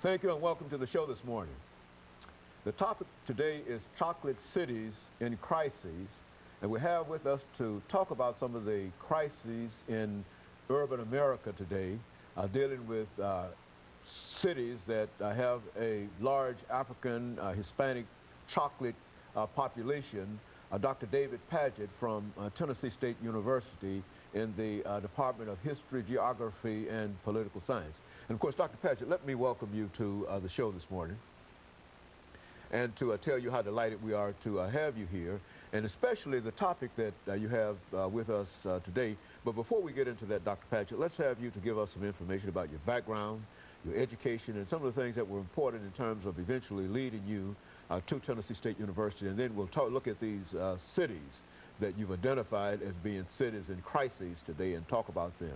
Thank you and welcome to the show this morning. The topic today is chocolate cities in crises, and we have with us to talk about some of the crises in urban America today, dealing with cities that have a large African, Hispanic chocolate population. Dr. DPadgett from Tennessee State University in the Department of History, Geography, and Political Science. And of course, Dr. Padgett, let me welcome you to the show this morning and to tell you how delighted we are to have you here, and especially the topic that you have with us today. But before we get into that, Dr. Padgett, let's have you to give us some information about your background, your education, and some of the things that were important in terms of eventually leading you to Tennessee State University. And then we'll look at these cities that you've identified as being cities in crises today and talk about them.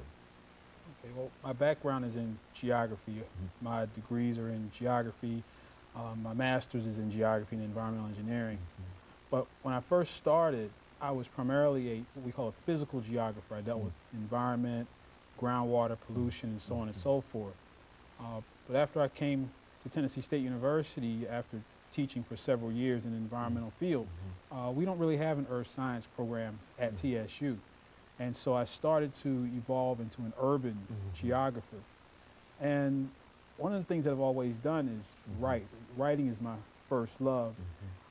Okay, well, my background is in geography. Mm-hmm. My degrees are in geography. My master's is in geography and environmental engineering. Mm-hmm. But when I first started, I was primarily what we call a physical geographer. I dealt with environment, groundwater, pollution, and so on and so forth. But after I came to Tennessee State University, after teaching for several years in the environmental field, we don't really have an earth science program at TSU. And so I started to evolve into an urban geographer. And one of the things that I've always done is write. Writing is my first love.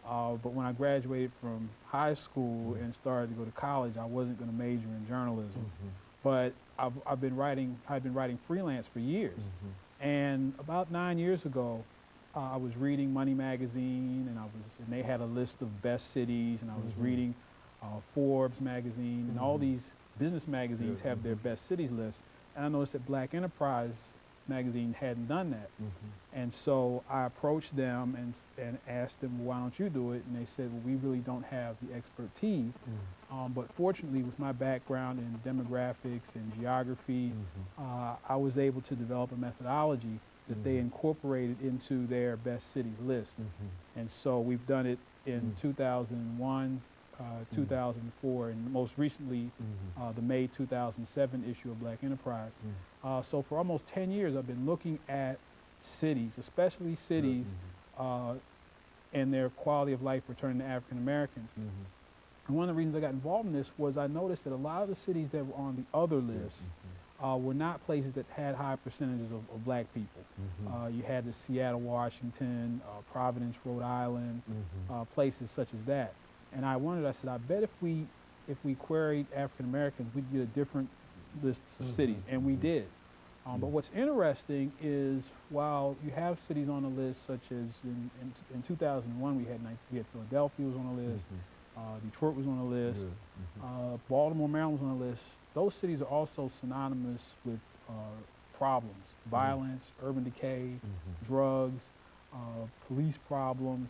But when I graduated from high school and started to go to college, I wasn't going to major in journalism. But I've been writing freelance for years. And about 9 years ago, I was reading Money magazine, and they had a list of best cities, and I was reading Forbes magazine, and all these business magazines have their best cities list. And I noticed that Black Enterprise magazine hadn't done that. And so I approached them and asked them, well, why don't you do it? And they said, well, we really don't have the expertise. But fortunately, with my background in demographics and geography, I was able to develop a methodology that they incorporated into their best cities list. And so we've done it in 2001, 2004, and most recently the May 2007 issue of Black Enterprise. So for almost 10 years, I've been looking at cities, especially cities, and their quality of life returning to African Americans. And one of the reasons I got involved in this was I noticed that a lot of the cities that were on the other list were not places that had high percentages of Black people. You had the Seattle, Washington, Providence, Rhode Island, places such as that. And I said, I bet if we queried African Americans, we'd get a different list of cities, and we did. But what's interesting is while you have cities on the list, such as in 2001, we had Philadelphia was on the list, Detroit was on the list, Baltimore, Maryland was on the list. Those cities are also synonymous with problems, violence, urban decay, drugs, police problems.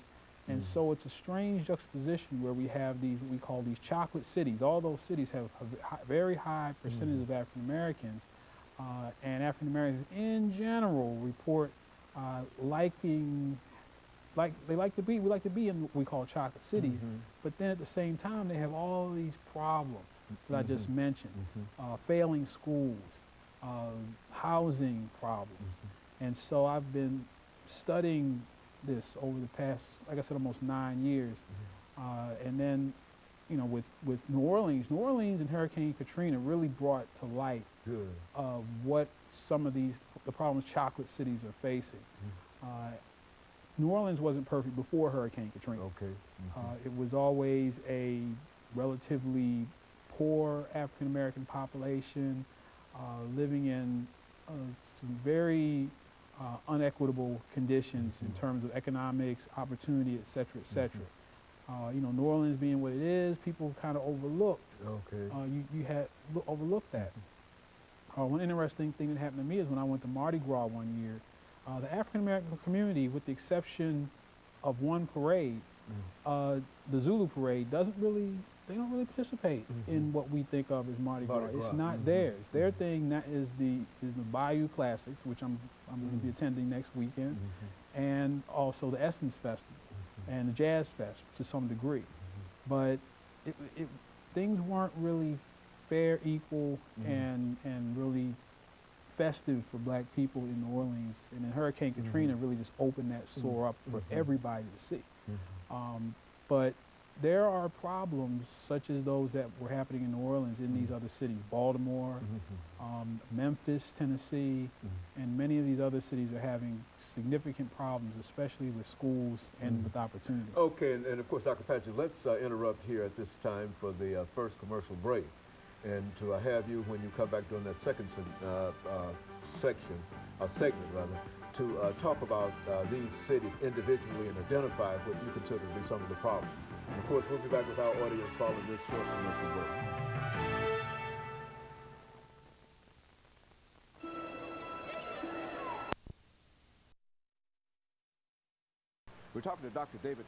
And so it's a strange juxtaposition where we have these, what we call these chocolate cities. All those cities have a very high percentage of African Americans, and African Americans in general report we like to be in what we call chocolate cities, but then at the same time they have all these problems that I just mentioned, failing schools, housing problems. And so I've been studying this over the past, like I said, almost 9 years. And then, you know, with New Orleans and Hurricane Katrina really brought to light what some of the problems chocolate cities are facing. New Orleans wasn't perfect before Hurricane Katrina. It was always a relatively poor African American population living in some very unequitable conditions in terms of economics, opportunity, et cetera, et cetera. You know, New Orleans being what it is, people kind of overlooked. You had overlooked that. One interesting thing that happened to me is when I went to Mardi Gras one year, the African American community, with the exception of one parade, the Zulu parade, they don't really participate in what we think of as Mardi Gras. It's not theirs. Their thing is the Bayou Classics, which I'm going to be attending next weekend, and also the Essence Festival and the Jazz Fest to some degree. But things weren't really fair, equal, and really festive for black people in New Orleans, and then Hurricane Katrina really just opened that sore up for everybody to see. But there are problems such as those that were happening in New Orleans in these other cities, Baltimore, Memphis, Tennessee, and many of these other cities are having significant problems, especially with schools and with opportunity. Okay, and of course, Dr. Padgett, let's interrupt here at this time for the first commercial break, and to have you, when you come back during that second segment rather, to talk about these cities individually and identify what you consider to be some of the problems. And of course, we'll be back with our audience following this short commercial break. We're talking to Dr. David